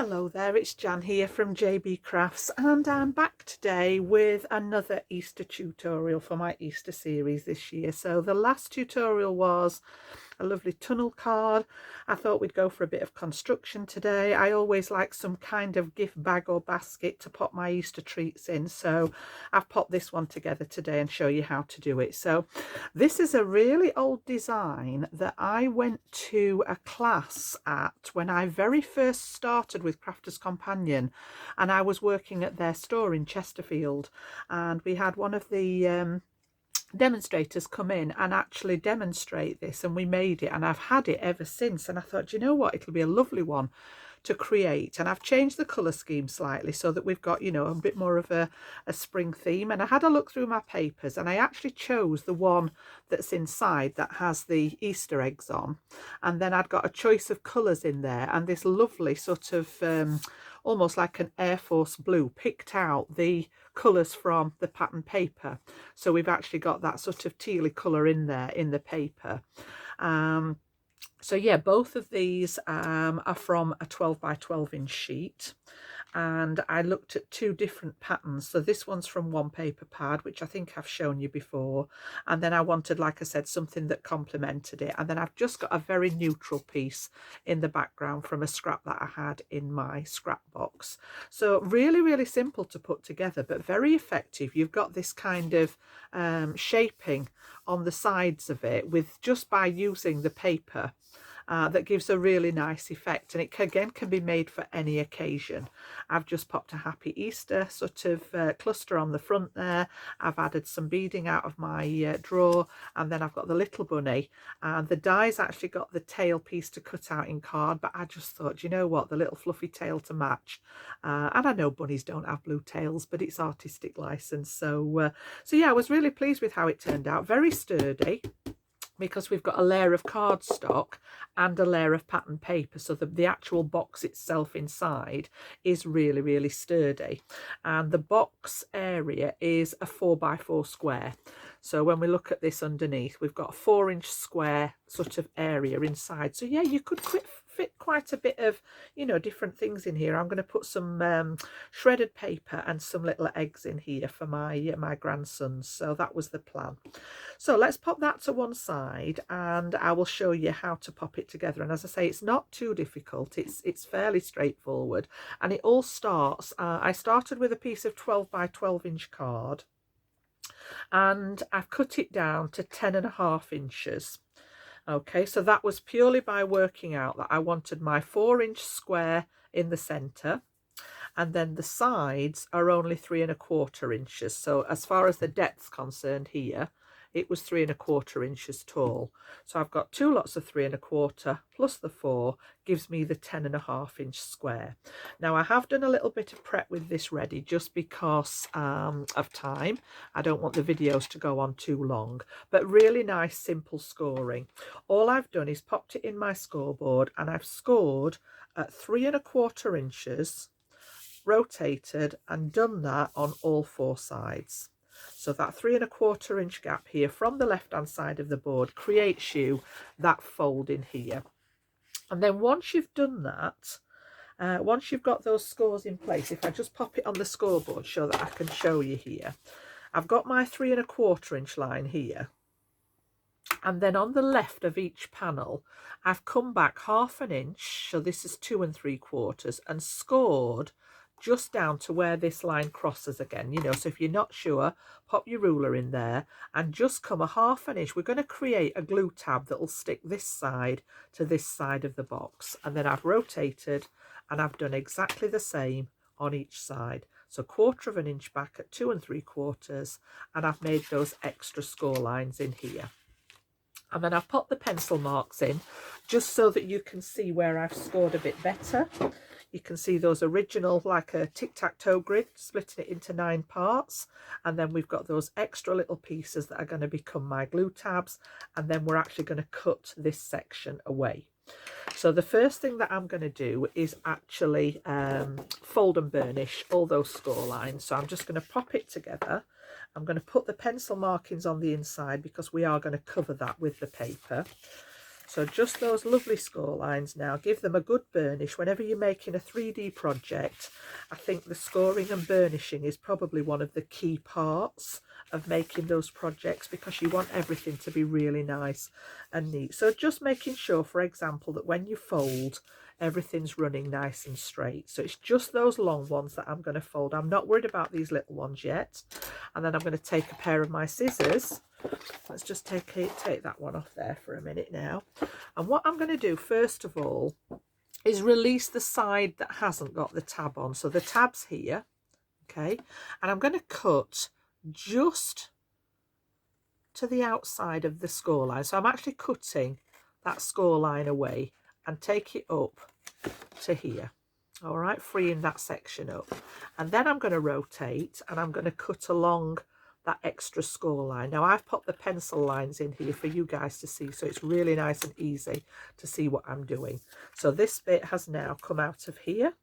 Hello there, it's Jan here from JB Crafts, and I'm back today with another Easter tutorial for my Easter series this year. So the last tutorial was a lovely tunnel card. I thought we'd go for a bit of construction today. I always like some kind of gift bag or basket to pop my Easter treats in, so I've popped this one together today and show you how to do it. So this is a really old design that I went to a class at when I very first started with Crafters Companion, and I was working at their store in Chesterfield, and we had one of the demonstrators come in and actually demonstrate this, and we made it, and I've had it ever since. And I thought, you know what, it'll be a lovely one to create, and I've changed the colour scheme slightly so that we've got, you know, a bit more of a spring theme. And I had a look through my papers, and I actually chose the one that's inside that has the Easter eggs on, and then I'd got a choice of colours in there, and this lovely sort of almost like an Air Force blue, picked out the colours from the pattern paper. So we've actually got that sort of tealy colour in there in the paper. So yeah, both of these are from a 12 by 12 inch sheet, and I looked at two different patterns. So this one's from one paper pad, which I think I've shown you before, and then I wanted, like I said, something that complemented it. And then I've just got a very neutral piece in the background from a scrap that I had in my scrap box. So really simple to put together, but very effective. You've got this kind of shaping on the sides of it with just by using the paper. That gives a really nice effect, and it again can be made for any occasion. I've just popped a Happy Easter sort of cluster on the front there. I've added some beading out of my drawer, and then I've got the little bunny, and the die's actually got the tail piece to cut out in card, but I just thought, you know what, the little fluffy tail to match. And I know bunnies don't have blue tails, but it's artistic license. So yeah, I was really pleased with how it turned out. Very sturdy, because we've got a layer of cardstock and a layer of pattern paper, so the actual box itself inside is really sturdy. And the box area is a 4 by 4 square. So when we look at this underneath, we've got a 4-inch square sort of area inside. So yeah, you could fit quite a bit of, you know, different things in here. I'm going to put some shredded paper and some little eggs in here for my grandsons. So that was the plan. So let's pop that to one side, and I will show you how to pop it together. And as I say, it's not too difficult. It's fairly straightforward, and it all starts. I started with a piece of 12 by 12 inch card, and I've cut it down to 10.5 inches. Okay, so that was purely by working out that I wanted my 4-inch square in the center, and then the sides are only 3.25 inches. So as far as the depth's concerned here, it was 3.25 inches tall. So I've got two lots of 3.25 plus the 4 gives me the 10.5 inch square. Now I have done a little bit of prep with this ready just because of time. I don't want the videos to go on too long, but really nice simple scoring. All I've done is popped it in my scoreboard, and I've scored at 3.25 inches, rotated, and done that on all 4 sides. So that 3.25 inch gap here from the left hand side of the board creates you that fold in here. And then once you've done that, once you've got those scores in place, if I just pop it on the scoreboard so that I can show you here, I've got my 3.25 inch line here, and then on the left of each panel I've come back 1/2 inch, so this is 2 3/4, and scored just down to where this line crosses again, you know. So if you're not sure, pop your ruler in there and just come 1/2 inch. We're going to create a glue tab that will stick this side to this side of the box, and then I've rotated and I've done exactly the same on each side. So 1/4 inch back at 2 3/4, and I've made those extra score lines in here. And then I've popped the pencil marks in just so that you can see where I've scored a bit better. You can see those original, like a tic-tac-toe grid, splitting it into 9 parts. And then we've got those extra little pieces that are going to become my glue tabs. And then we're actually going to cut this section away. So the first thing that I'm going to do is actually fold and burnish all those score lines. So I'm just going to pop it together. I'm going to put the pencil markings on the inside because we are going to cover that with the paper. So just those lovely score lines now, give them a good burnish. Whenever you're making a 3D project, I think the scoring and burnishing is probably one of the key parts of making those projects, because you want everything to be really nice and neat. So just making sure, for example, that when you fold, everything's running nice and straight. So it's just those long ones that I'm going to fold. I'm not worried about these little ones yet. And then I'm going to take a pair of my scissors. Let's just take that one off there for a minute now. And what I'm going to do first of all is release the side that hasn't got the tab on. So the tab's here, okay, and I'm going to cut just to the outside of the score line. So I'm actually cutting that score line away and take it up to here. All right, freeing that section up. And then I'm going to rotate and I'm going to cut along that extra score line. Now I've put the pencil lines in here for you guys to see, so it's really nice and easy to see what I'm doing. So this bit has now come out of here,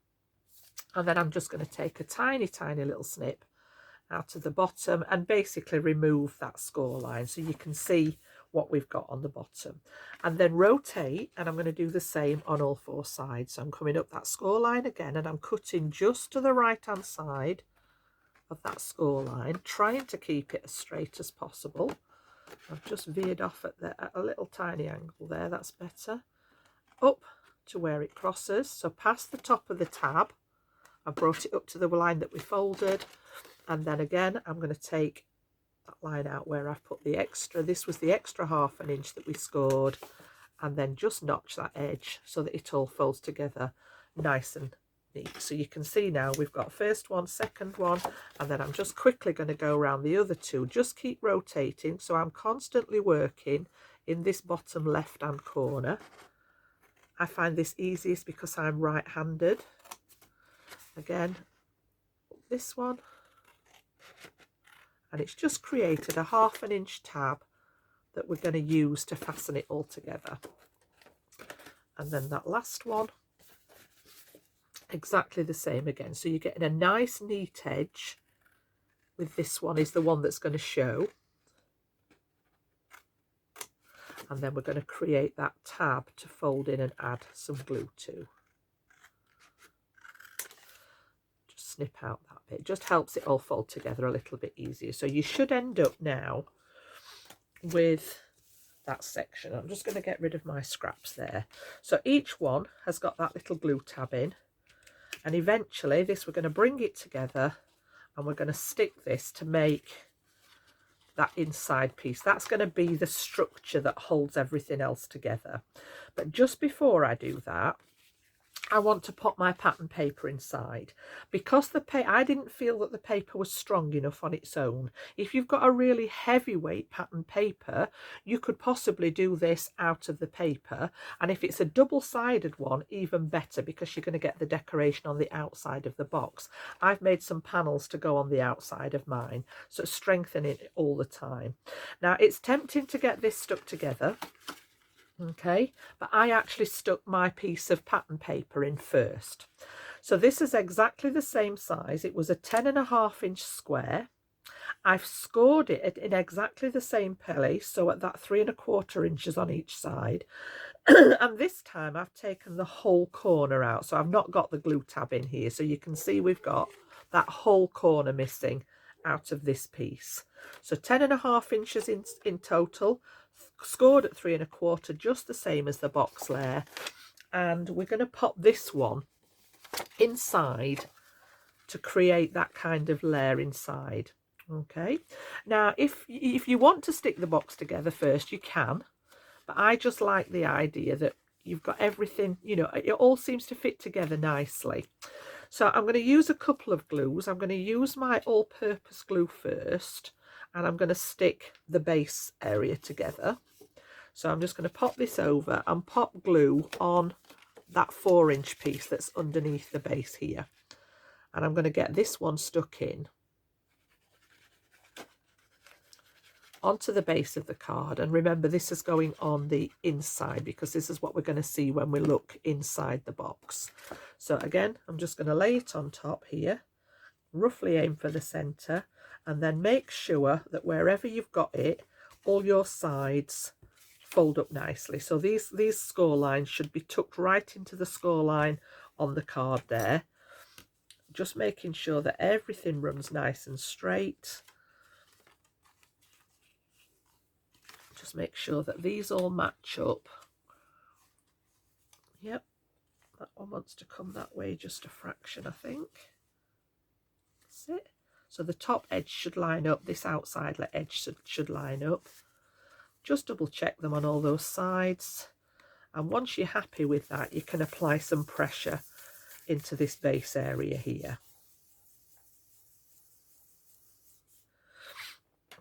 and then I'm just going to take a tiny little snip out of the bottom and basically remove that score line so you can see what we've got on the bottom, and then rotate, and I'm going to do the same on all four sides. So I'm coming up that score line again, and I'm cutting just to the right hand side of that score line, trying to keep it as straight as possible. I've just veered off at a little tiny angle there, that's better, up to where it crosses, so past the top of the tab. I brought it up to the line that we folded, and then again I'm going to take that line out where I've put the extra. This was the extra ½ inch that we scored, and then just notch that edge so that it all folds together nice and neat. So you can see now we've got first one, second one, and then I'm just quickly going to go around the other two. Just keep rotating, so I'm constantly working in this bottom left hand corner. I find this easiest because I'm right-handed. Again, this one, and it's just created a ½ inch tab that we're going to use to fasten it all together. And then that last one, exactly the same again. So you're getting a nice neat edge with this one, is the one that's going to show. And then we're going to create that tab to fold in and add some glue to. Just snip out that bit. It just helps it all fold together a little bit easier. So you should end up now with that section. I'm just going to get rid of my scraps there. So each one has got that little glue tab in, and eventually this, we're going to bring it together and we're going to stick this to make that inside piece. That's going to be the structure that holds everything else together. But just before I do that, I want to put my pattern paper inside, because I didn't feel that the paper was strong enough on its own. If you've got a really heavyweight pattern paper, you could possibly do this out of the paper, and if it's a double-sided one, even better, because you're going to get the decoration on the outside of the box. I've made some panels to go on the outside of mine, so strengthen it all the time. Now it's tempting to get this stuck together, okay, but I actually stuck my piece of pattern paper in first. So this is exactly the same size. It was a 10.5 inch square. I've scored it in exactly the same place, so at that 3¼ inches on each side. And this time I've taken the whole corner out, so I've not got the glue tab in here, so you can see we've got that whole corner missing out of this piece. So 10.5 inches in total, scored at 3¼ just the same as the box layer, and we're going to pop this one inside to create that kind of layer inside. Okay, now if you want to stick the box together first, you can, but I just like the idea that you've got everything, you know, it all seems to fit together nicely. So I'm going to use a couple of glues. I'm going to use my all-purpose glue first, and I'm going to stick the base area together. So I'm just going to pop this over and pop glue on that 4 inch piece that's underneath the base here. And I'm going to get this one stuck in onto the base of the card. And remember, this is going on the inside, because this is what we're going to see when we look inside the box. So again, I'm just going to lay it on top here, roughly aim for the center, and then make sure that wherever you've got it, all your sides fold up nicely. So these score lines should be tucked right into the score line on the card there. Just making sure that everything runs nice and straight. Just make sure that these all match up. Yep, that one wants to come that way just a fraction, I think. That's it. So the top edge should line up, this outside edge should line up. Just double check them on all those sides. And once you're happy with that, you can apply some pressure into this base area here.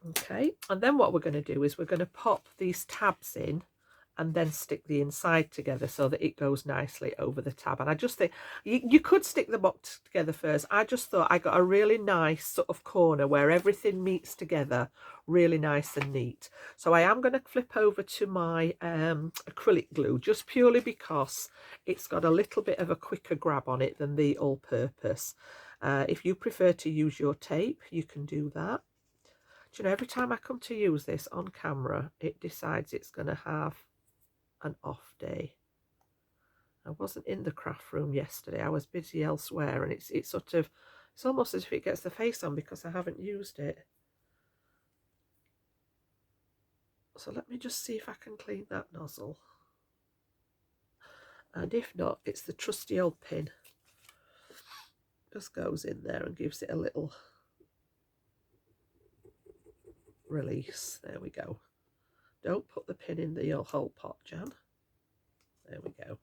Okay, and then what we're going to do is we're going to pop these tabs in and then stick the inside together so that it goes nicely over the tab. And I just think you could stick the box together first. I just thought I got a really nice sort of corner where everything meets together really nice and neat. So I am going to flip over to my acrylic glue, just purely because it's got a little bit of a quicker grab on it than the all-purpose. If you prefer to use your tape, you can do that. Do you know, every time I come to use this on camera, it decides it's going to have an off day. I wasn't in the craft room yesterday. I was busy elsewhere, and it's almost as if it gets the face on because I haven't used it. So let me just see if I can clean that nozzle. And if not, it's the trusty old pin. Just goes in there and gives it a little release. There we go. Don't put the pin in the whole pot, Jan. There we go.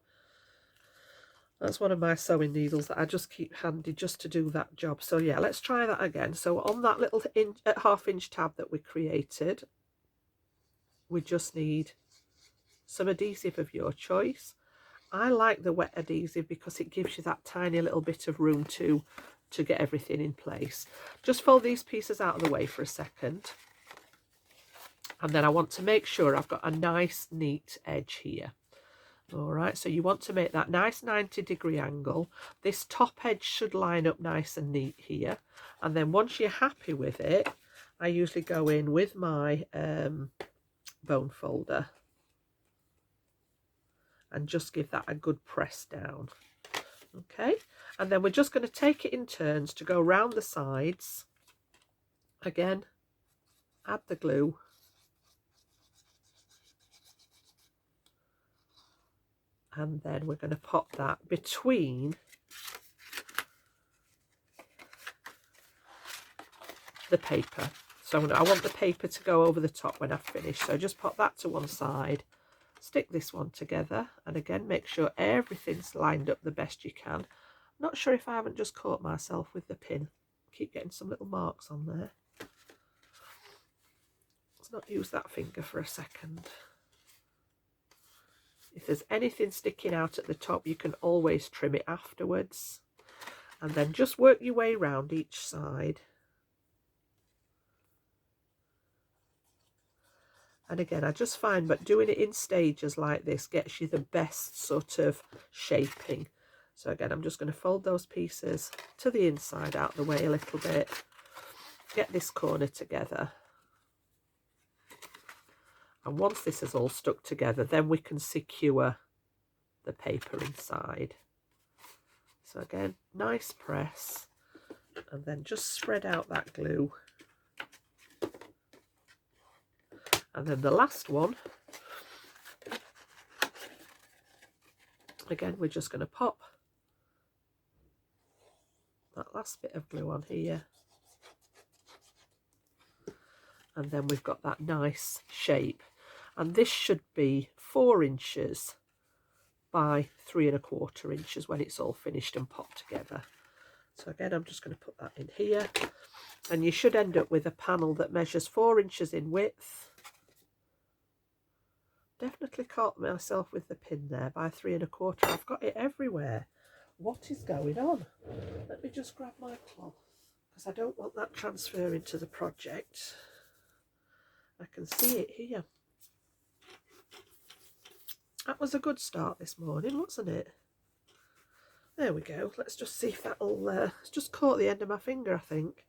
That's one of my sewing needles that I just keep handy just to do that job. So yeah, let's try that again. So on that little half-inch tab that we created, we just need some adhesive of your choice. I like the wet adhesive because it gives you that tiny little bit of room to get everything in place. Just fold these pieces out of the way for a second. And then I want to make sure I've got a nice neat edge here. All right, so you want to make that nice 90-degree angle. This top edge should line up nice and neat here. And then once you're happy with it, I usually go in with my bone folder and just give that a good press down. Okay, and then we're just going to take it in turns to go round the sides. Again, add the glue. And then we're going to pop that between the paper. So I want the paper to go over the top when I've finished. So just pop that to one side, stick this one together, and again make sure everything's lined up the best you can. Not sure if I haven't just caught myself with the pin. Keep getting some little marks on there. Let's not use that finger for a second. If there's anything sticking out at the top, you can always trim it afterwards. And then just work your way around each side. And again, I just find that doing it in stages like this gets you the best sort of shaping. So again, I'm just going to fold those pieces to the inside out the way a little bit. Get this corner together. And once this is all stuck together, then we can secure the paper inside. So again, nice press, and then just spread out that glue. And then the last one, again, we're just going to pop that last bit of glue on here. And then we've got that nice shape. And this should be 4 inches by 3 1/4 inches when it's all finished and popped together. So again, I'm just going to put that in here. And you should end up with a panel that measures 4 inches in width. Definitely caught myself with the pin there, by 3 1/4. I've got it everywhere. What is going on? Let me just grab my cloth, because I don't want that transferring to the project. I can see it here. That was a good start this morning, wasn't it? There we go. Let's just see if that'll... it's just caught the end of my finger, I think.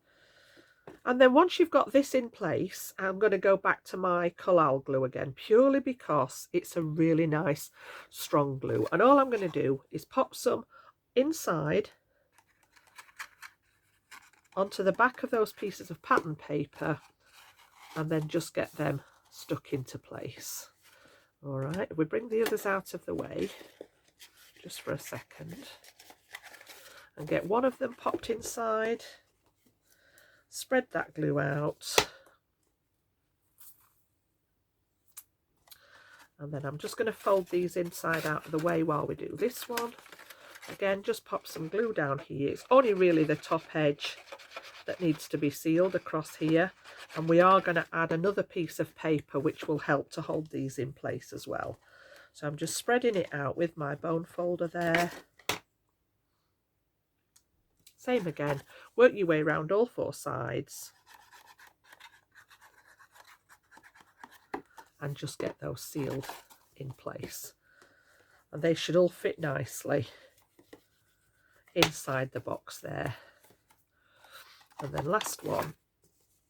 And then once you've got this in place, I'm going to go back to my collal glue again, purely because it's a really nice strong glue. And all I'm going to do is pop some inside onto the back of those pieces of pattern paper and then just get them stuck into place. All right, we bring the others out of the way just for a second and get one of them popped inside. Spread that glue out, and then I'm just going to fold these inside out of the way while we do this one. Again, just pop some glue down here. It's only really the top edge that needs to be sealed across here, and we are going to add another piece of paper which will help to hold these in place as well. So I'm just spreading it out with my bone folder there. Same again, work your way around all four sides and just get those sealed in place. And they should all fit nicely inside the box there. And then last one,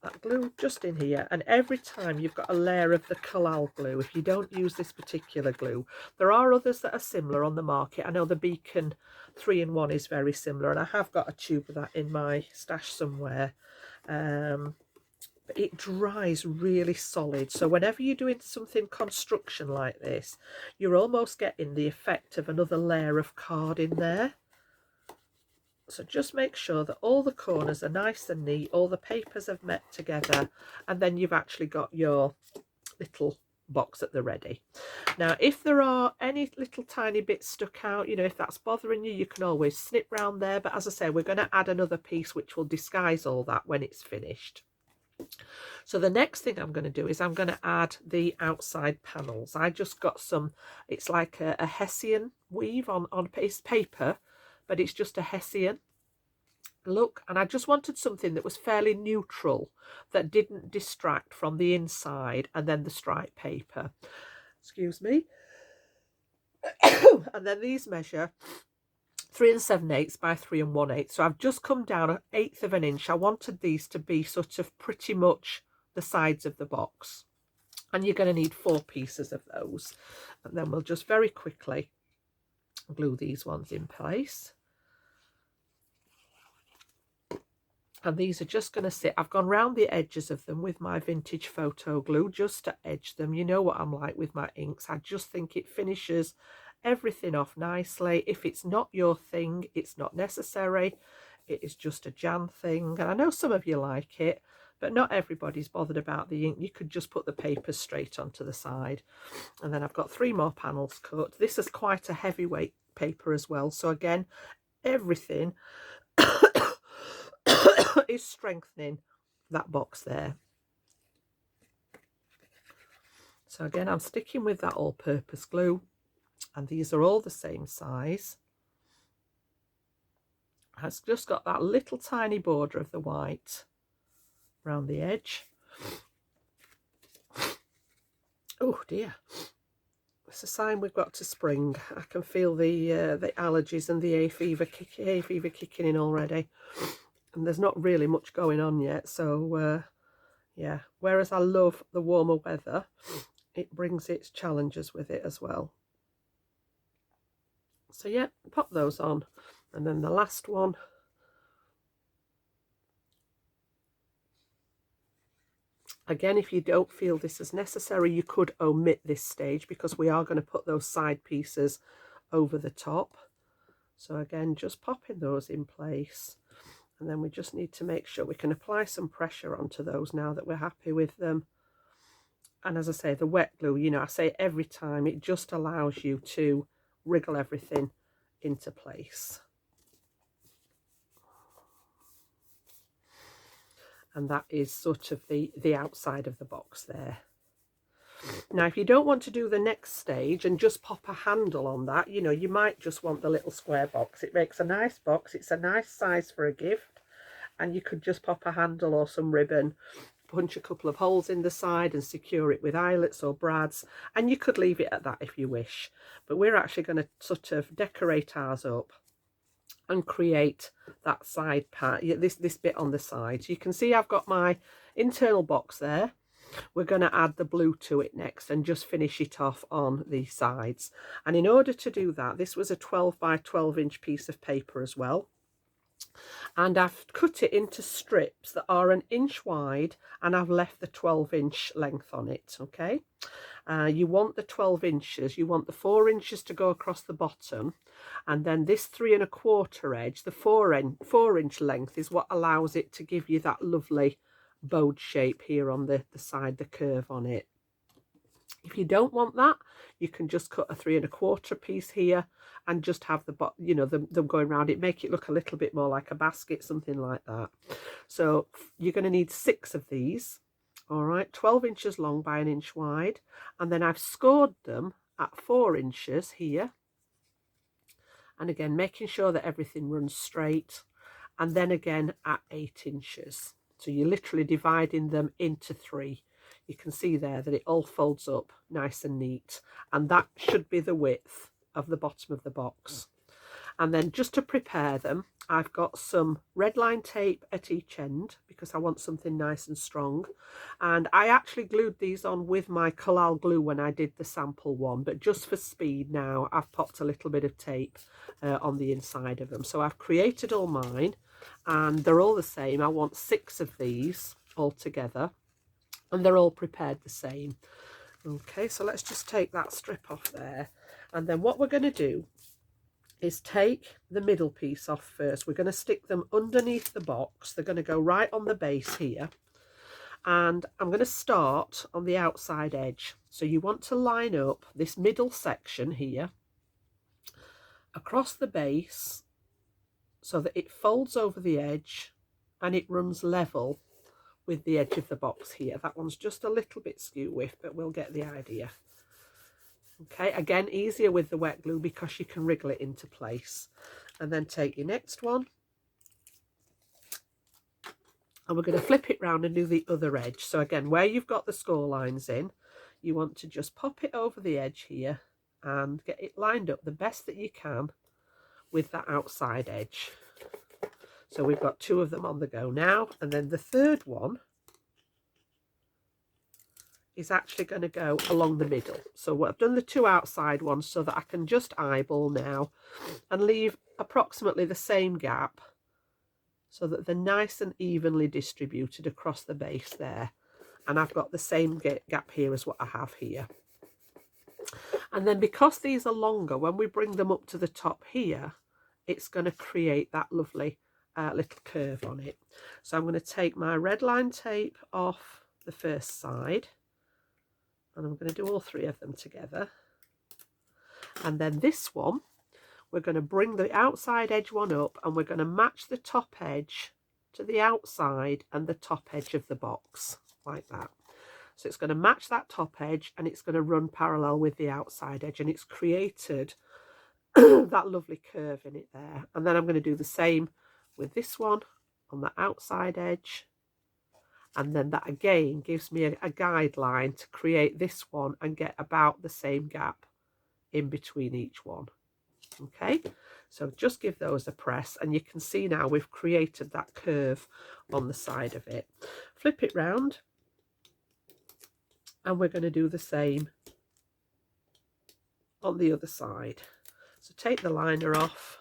that glue just in here, and every time you've got a layer of the collal glue. If you don't use this particular glue, there are others that are similar on the market. I know the Beacon 3-in-1 is very similar, and I have got a tube of that in my stash somewhere. But it dries really solid, so whenever you're doing something construction like this, you're almost getting the effect of another layer of card in there. So just make sure that all the corners are nice and neat, all the papers have met together, and then you've actually got your little box at the ready. Now, if there are any little tiny bits stuck out, you know, if that's bothering you, you can always snip round there. But as I say, we're going to add another piece which will disguise all that when it's finished. So the next thing I'm going to do is I'm going to add the outside panels. I just got some, it's like a Hessian weave on piece of paper, but it's just a Hessian look, and I just wanted something that was fairly neutral, that didn't distract from the inside and then the stripe paper. Excuse me. And then these measure 3 7/8 by 3 1/8. So I've just come down 1/8 of an inch. I wanted these to be sort of pretty much the sides of the box, and you're going to need 4 pieces of those. And then we'll just very quickly glue these ones in place. And these are just going to sit. I've gone round the edges of them with my vintage photo glue just to edge them. You know what I'm like with my inks. I just think it finishes everything off nicely. If it's not your thing, it's not necessary. It is just a Jan thing. And I know some of you like it, but not everybody's bothered about the ink. You could just put the paper straight onto the side. And then I've got 3 more panels cut. This is quite a heavyweight paper as well. So again, everything is strengthening that box there. So again, I'm sticking with that all-purpose glue, and these are all the same size. It's just got that little tiny border of the white around the edge. Oh dear, it's a sign we've got to spring. I can feel the allergies and the hay fever kicking in already. And there's not really much going on yet, so yeah, whereas I love the warmer weather, it brings its challenges with it as well. So yeah, pop those on, and then the last one, again, if you don't feel this is necessary, you could omit this stage, because we are going to put those side pieces over the top. So again, just popping those in place. And then we just need to make sure we can apply some pressure onto those now that we're happy with them. And as I say, the wet glue, you know, I say every time, it just allows you to wriggle everything into place. And that is sort of the outside of the box there. Now, if you don't want to do the next stage and just pop a handle on that, you know, you might just want the little square box. It makes a nice box. It's a nice size for a gift. And you could just pop a handle or some ribbon, punch a couple of holes in the side and secure it with eyelets or brads. And you could leave it at that if you wish. But we're actually going to sort of decorate ours up and create that side part, this bit on the side. So you can see I've got my internal box there. We're going to add the blue to it next and just finish it off on the sides. And in order to do that, this was a 12 by 12 inch piece of paper as well. And I've cut it into strips that are 1 inch wide, and I've left the 12-inch length on it. Okay, you want the 12 inches, you want the 4 inches to go across the bottom, and then this 3 1/4 edge, the 4-inch length, is what allows it to give you that lovely bowed shape here on the side, the curve on it. If you don't want that, you can just cut a 3 1/4 piece here and just have the, you know, them going around it, make it look a little bit more like a basket, something like that. So you're going to need 6 of these. All right, 12 inches long by 1 inch wide, and then I've scored them at 4 inches here, and again making sure that everything runs straight, and then again at 8 inches. So you're literally dividing them into 3. You can see there that it all folds up nice and neat, and that should be the width of the bottom of the box. And then just to prepare them, I've got some red line tape at each end because I want something nice and strong. And I actually glued these on with my collal glue when I did the sample one, but just for speed now, I've popped a little bit of tape on the inside of them. So I've created all mine, and they're all the same. I want 6 of these all together, and they're all prepared the same. Okay, so let's just take that strip off there. And then what we're going to do is take the middle piece off first. We're going to stick them underneath the box. They're going to go right on the base here. And I'm going to start on the outside edge. So you want to line up this middle section here across the base so that it folds over the edge and it runs level with the edge of the box here. That one's just a little bit skew with, but we'll get the idea. Okay, again, easier with the wet glue because you can wriggle it into place. And then take your next one, and we're going to flip it round and do the other edge. So again, where you've got the score lines in, you want to just pop it over the edge here and get it lined up the best that you can with that outside edge. So we've got 2 of them on the go now, and then the third one is actually going to go along the middle. So I've done the 2 outside ones so that I can just eyeball now and leave approximately the same gap so that they're nice and evenly distributed across the base there. And I've got the same gap here as what I have here. And then because these are longer, when we bring them up to the top here, it's going to create that lovely little curve on it. So I'm going to take my red line tape off the first side, and I'm going to do all 3 of them together. And then this one, we're going to bring the outside edge one up, and we're going to match the top edge to the outside and the top edge of the box like that. So it's going to match that top edge, and it's going to run parallel with the outside edge, and it's created that lovely curve in it there. And then I'm going to do the same with this one on the outside edge. And then that again gives me a guideline to create this one and get about the same gap in between each one. Okay, so just give those a press, and you can see now we've created that curve on the side of it. Flip it round, and we're going to do the same on the other side. So take the liner off,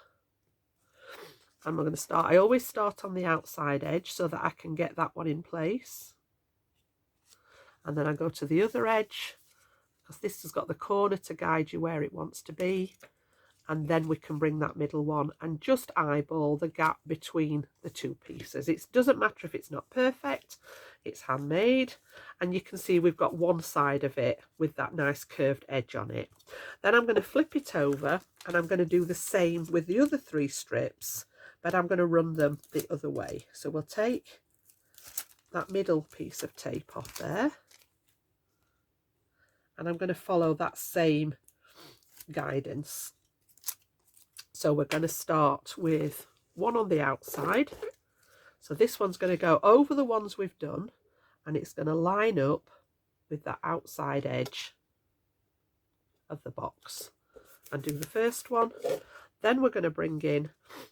and we're going to start. I always start on the outside edge so that I can get that one in place. And then I go to the other edge because this has got the corner to guide you where it wants to be. And then we can bring that middle one and just eyeball the gap between the 2 pieces. It doesn't matter if it's not perfect, it's handmade. And you can see we've got one side of it with that nice curved edge on it. Then I'm going to flip it over, and I'm going to do the same with the other 3 strips, but I'm going to run them the other way. So we'll take that middle piece of tape off there, and I'm going to follow that same guidance. So we're going to start with one on the outside. So this one's going to go over the ones we've done, and it's going to line up with that outside edge of the box. And do the first one, Then we're going to bring in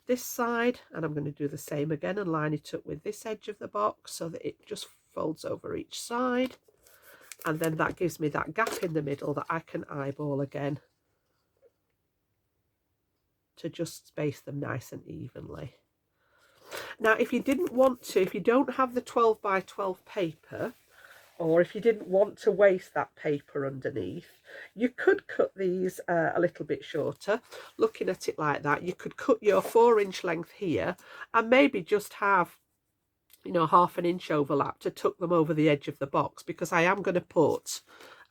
this side, and I'm going to do the same again and line it up with this edge of the box so that it just folds over each side. And then that gives me that gap in the middle that I can eyeball again to just space them nice and evenly. Now, if you didn't want to, if you don't have the 12 by 12 paper, or if you didn't want to waste that paper underneath, you could cut these a little bit shorter. Looking at it like that, you could cut your 4-inch length here and maybe just have, you know, 1/2 inch overlap to tuck them over the edge of the box, because I am going to put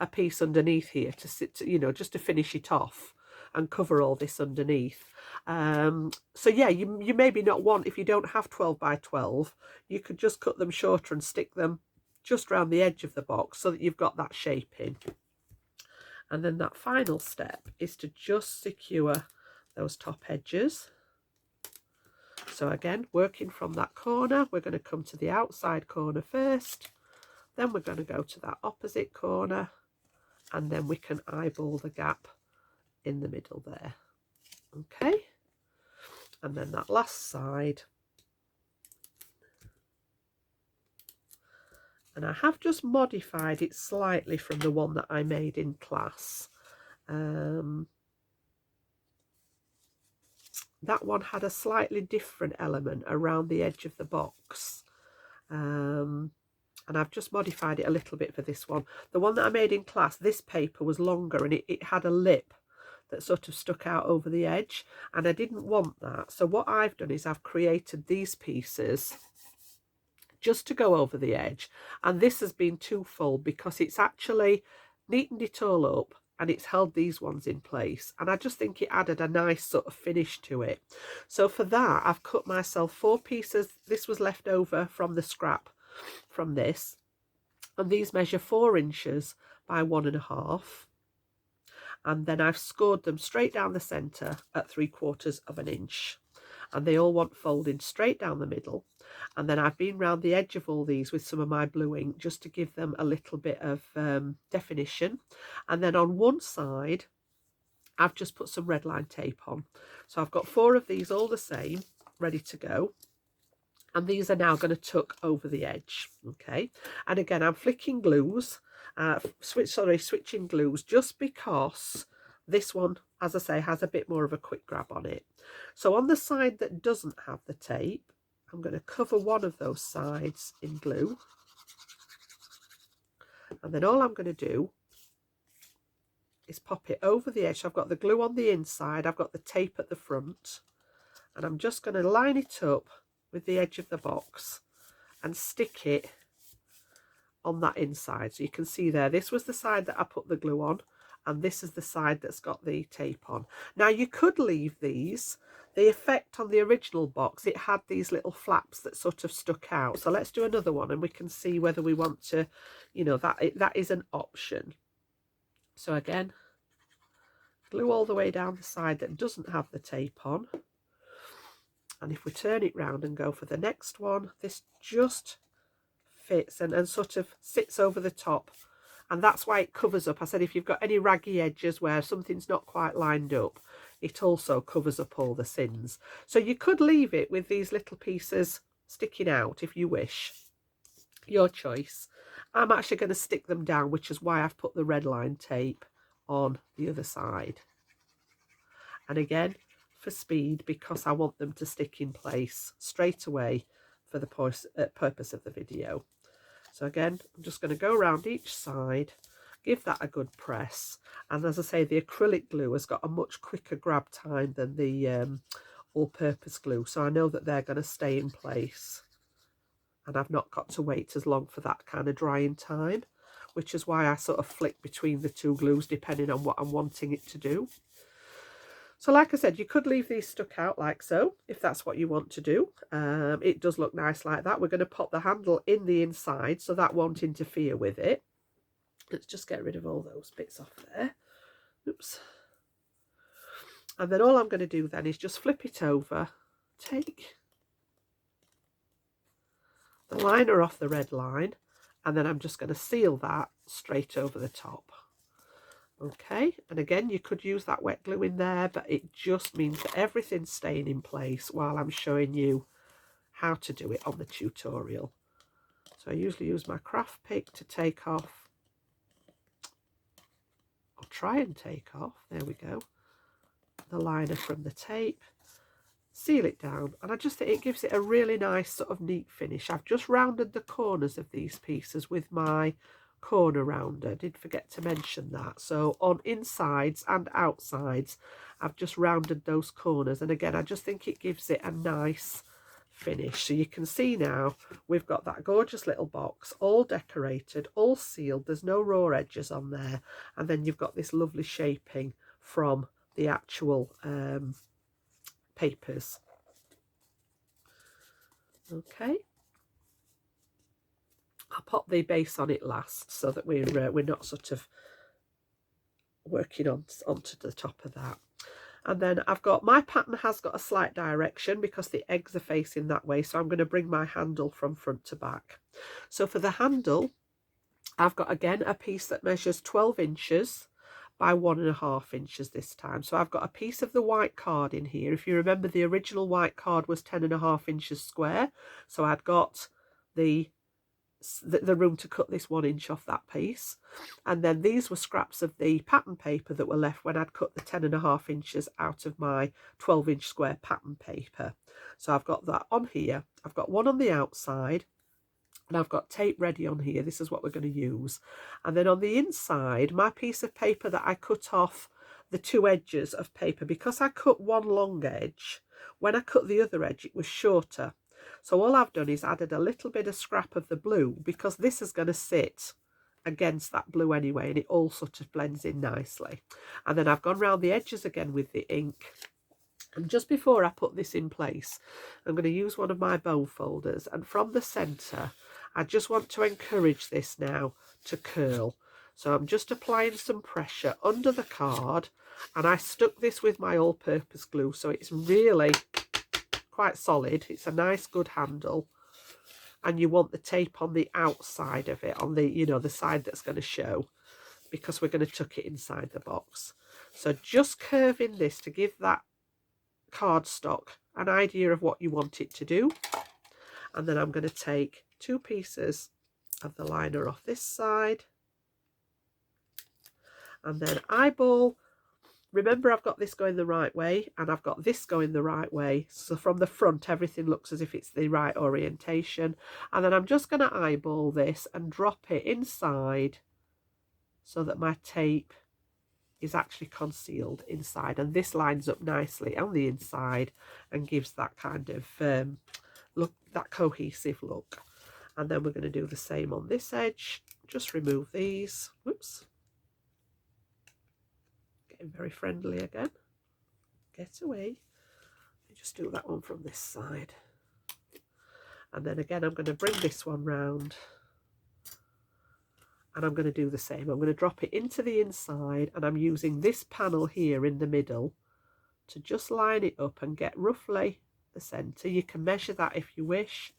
a piece underneath here to sit, you know, just to finish it off and cover all this underneath. So yeah, you maybe not want, if you don't have 12 by 12, you could just cut them shorter and stick them just around the edge of the box so that you've got that shape in. And then that final step is to just secure those top edges. So again, working from that corner, we're going to come to the outside corner first, then we're going to go to that opposite corner, and then we can eyeball the gap in the middle there. Okay, and then that last side. And I have just modified it slightly from the one that I made in class. That one had a slightly different element around the edge of the box. And I've just modified it a little bit for this one. The one that I made in class, this paper was longer and it had a lip that sort of stuck out over the edge, and I didn't want that. So what I've done is I've created these pieces just to go over the edge, and this has been twofold because it's actually neatened it all up and it's held these ones in place, and I just think it added a nice sort of finish to it. So for that, I've cut myself 4 pieces. This was left over from the scrap from this, and these measure 4 inches by 1.5, and then I've scored them straight down the centre at 3/4 of an inch, and they all want folding straight down the middle. And then I've been round the edge of all these with some of my blue ink just to give them a little bit of definition. And then on one side, I've just put some red line tape on. So I've got 4 of these all the same, ready to go. And these are now going to tuck over the edge. Okay. And again, I'm flicking glues, switching glues, just because this one, as I say, has a bit more of a quick grab on it. So on the side that doesn't have the tape, I'm going to cover one of those sides in glue, and then all I'm going to do is pop it over the edge. So I've got the glue on the inside, I've got the tape at the front, and I'm just going to line it up with the edge of the box and stick it on that inside. So you can see there, this was the side that I put the glue on, and this is the side that's got the tape on. Now you could leave these. The effect on the original box, it had these little flaps that sort of stuck out. So let's do another one and we can see whether we want to, you know, that is an option. So again, glue all the way down the side that doesn't have the tape on. And if we turn it round and go for the next one, this just fits and sort of sits over the top. And that's why it covers up. I said if you've got any raggy edges where something's not quite lined up, it also covers up all the sins. So you could leave it with these little pieces sticking out if you wish. Your choice. I'm actually going to stick them down, which is why I've put the red line tape on the other side. And again, for speed, because I want them to stick in place straight away for the purpose of the video. So again, I'm just going to go around each side, give that a good press. And as I say, the acrylic glue has got a much quicker grab time than the all-purpose glue. So I know that they're going to stay in place. And I've not got to wait as long for that kind of drying time, which is why I sort of flick between the 2 glues depending on what I'm wanting it to do. So like I said, you could leave these stuck out like so, if that's what you want to do. It does look nice like that. We're going to pop the handle in the inside, so that won't interfere with it. Let's just get rid of all those bits off there. Oops. And then all I'm going to do then is just flip it over, take the liner off the red line, and then I'm just going to seal that straight over the top. Okay, and again, you could use that wet glue in there, but it just means that everything's staying in place while I'm showing you how to do it on the tutorial. So I usually use my craft pick to take off, or try and take off, there we go, the liner from the tape, seal it down, and I just think it gives it a really nice sort of neat finish. I've just rounded the corners of these pieces with my corner rounder, did forget to mention that. So on insides and outsides I've just rounded those corners, and again I just think it gives it a nice finish. So you can see now we've got that gorgeous little box, all decorated, all sealed, there's no raw edges on there, and then you've got this lovely shaping from the actual papers. Okay, I'll pop the base on it last so that we're not sort of working onto the top of that. And then I've got, my pattern has got a slight direction because the eggs are facing that way, so I'm going to bring my handle from front to back. So for the handle, I've got again a piece that measures 12 inches by 1.5 inches this time. So I've got a piece of the white card in here. If you remember, the original white card was 10.5 inches square, so I'd got the room to cut this 1 inch off that piece, and then these were scraps of the pattern paper that were left when I'd cut the 10.5 inches out of my 12-inch square pattern paper. So I've got that on here, I've got one on the outside, and I've got tape ready on here. This is what we're going to use. And then on the inside, my piece of paper that I cut off the two edges of paper, because I cut one long edge, when I cut the other edge it was shorter. So all I've done is added a little bit of scrap of the blue, because this is going to sit against that blue anyway, and it all sort of blends in nicely. And then I've gone round the edges again with the ink. And just before I put this in place, I'm going to use one of my bone folders, and from the centre I just want to encourage this now to curl. So I'm just applying some pressure under the card, and I stuck this with my all-purpose glue, so it's really quite solid. It's a nice good handle, and you want the tape on the outside of it, on the, you know, the side that's going to show, because we're going to tuck it inside the box. So just curving this to give that cardstock an idea of what you want it to do. And then I'm going to take two pieces of the liner off this side, and then eyeball. Remember, I've got this going the right way and I've got this going the right way, so from the front everything looks as if it's the right orientation. And then I'm just going to eyeball this and drop it inside so that my tape is actually concealed inside, and this lines up nicely on the inside and gives that kind of look, that cohesive look. And then we're going to do the same on this edge. Just remove these. Whoops, getting very friendly again. Get away. Just do that one from this side, and then again I'm going to bring this one round, and I'm going to do the same. I'm going to drop it into the inside, and I'm using this panel here in the middle to just line it up and get roughly the centre. You can measure that if you wish,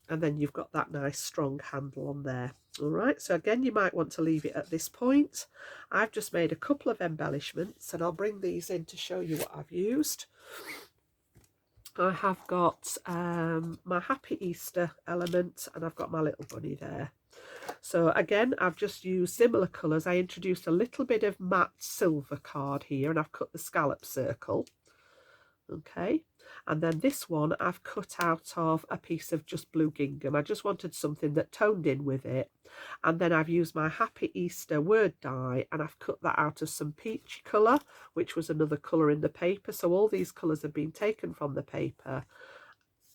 and then you've got that nice strong handle on there. All right, so again you might want to leave it at this point. I've just made a couple of embellishments, and I'll bring these in to show you what I've used. I have got my Happy Easter element, and I've got my little bunny there. So again, I've just used similar colours. I introduced a little bit of matte silver card here, and I've cut the scallop circle. Okay, and then this one I've cut out of a piece of just blue gingham. I just wanted something that toned in with it. And then I've used my Happy Easter word die, and I've cut that out of some peachy colour, which was another colour in the paper. So all these colours have been taken from the paper.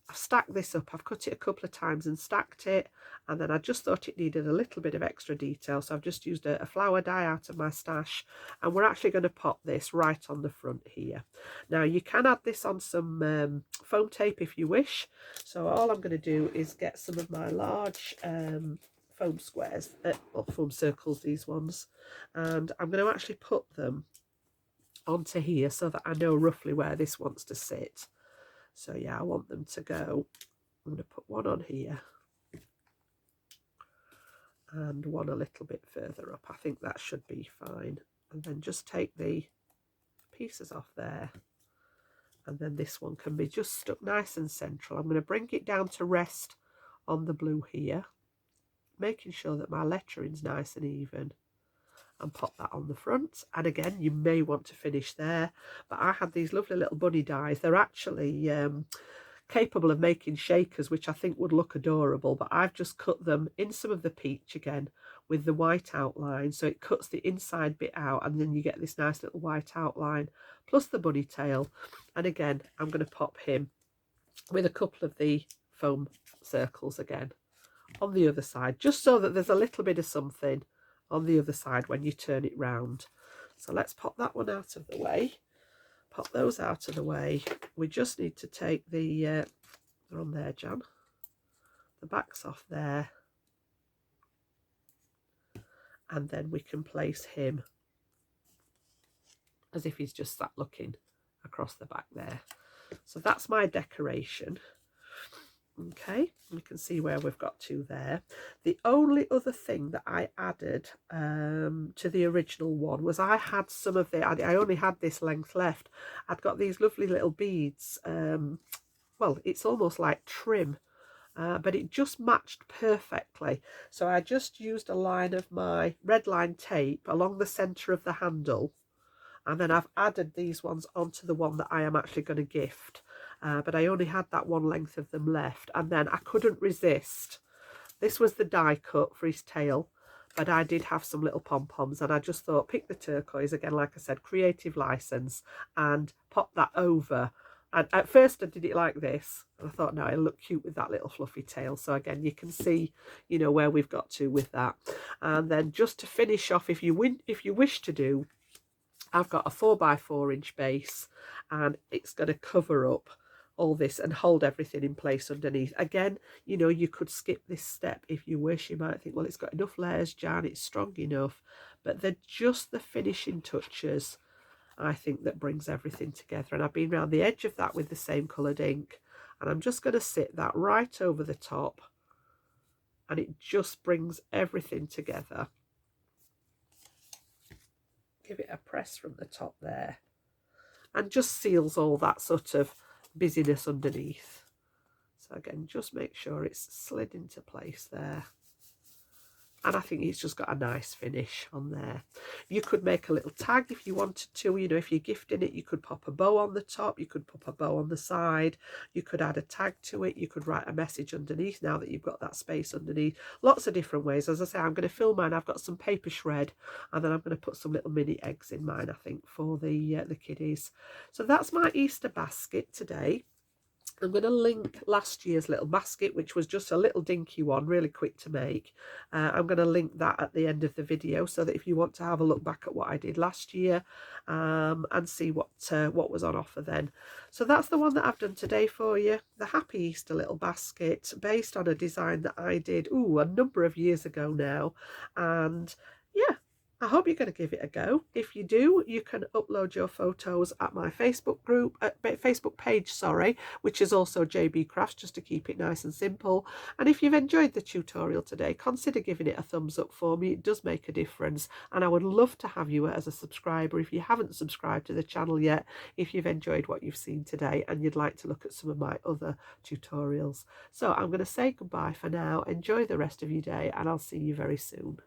I've stacked this up. I've cut it a couple of times and stacked it, and then I just thought it needed a little bit of extra detail, so I've just used a flower die out of my stash, and we're actually going to pop this right on the front here. Now you can add this on some foam tape if you wish. So all I'm going to do is get some of my large foam squares, or foam circles, these ones, and I'm going to actually put them onto here so that I know roughly where this wants to sit. So yeah, I want them to go, I'm going to put one on here, and one a little bit further up. I think that should be fine. And then just take the pieces off there, and then this one can be just stuck nice and central. I'm going to bring it down to rest on the blue here, making sure that my lettering's nice and even, and pop that on the front. And again, you may want to finish there, but I had these lovely little bunny dies. They're actually capable of making shakers, which I think would look adorable, but I've just cut them in some of the peach again with the white outline, so it cuts the inside bit out, and then you get this nice little white outline plus the bunny tail. And again, I'm going to pop him with a couple of the foam circles again on the other side, just so that there's a little bit of something on the other side when you turn it round. So let's pop that one out of the way. Pop those out of the way. We just need to take the they're on there, Jan, the back's off there, and then we can place him as if he's just sat looking across the back there. So that's my decoration. Okay, we can see where we've got to there. The only other thing that I added to the original one was I had some of the, I only had this length left. I'd got these lovely little beads. Well, it's almost like trim, but it just matched perfectly. So I just used a line of my red line tape along the centre of the handle, and then I've added these ones onto the one that I am actually going to gift. But I only had that one length of them left, and then I couldn't resist. This was the die cut for his tail, but I did have some little pom-poms, and I just thought, pick the turquoise again, like I said, creative license, and pop that over. And at first I did it like this, and I thought, no, it'll look cute with that little fluffy tail. So again, you can see, you know, where we've got to with that. And then just to finish off, if you wish to do, I've got a 4x4 inch base, and it's going to cover up all this and hold everything in place underneath. Again, you know, you could skip this step if you wish. You might think, well, it's got enough layers, Jan, it's strong enough, but they're just the finishing touches, I think, that brings everything together. And I've been around the edge of that with the same coloured ink, and I'm just going to sit that right over the top, and it just brings everything together. Give it a press from the top there, and just seals all that sort of busyness underneath. So again, just make sure it's slid into place there, and I think it's just got a nice finish on there. You could make a little tag if you wanted to, you know, if you're gifting it, you could pop a bow on the top, you could pop a bow on the side, you could add a tag to it, you could write a message underneath now that you've got that space underneath. Lots of different ways. As I say, I'm going to fill mine. I've got some paper shred, and then I'm going to put some little mini eggs in mine, I think, for the kiddies. So that's my Easter basket today. I'm going to link last year's little basket, which was just a little dinky one, really quick to make. I'm going to link that at the end of the video, so that if you want to have a look back at what I did last year and see what was on offer then. So that's the one that I've done today for you, the Happy Easter little basket, based on a design that I did a number of years ago now. And yeah, I hope you're going to give it a go. If you do, you can upload your photos at my Facebook group, Facebook page, sorry, which is also JB Crafts, just to keep it nice and simple. And if you've enjoyed the tutorial today, consider giving it a thumbs up for me. It does make a difference, and I would love to have you as a subscriber if you haven't subscribed to the channel yet, if you've enjoyed what you've seen today and you'd like to look at some of my other tutorials. So I'm going to say goodbye for now. Enjoy the rest of your day, and I'll see you very soon.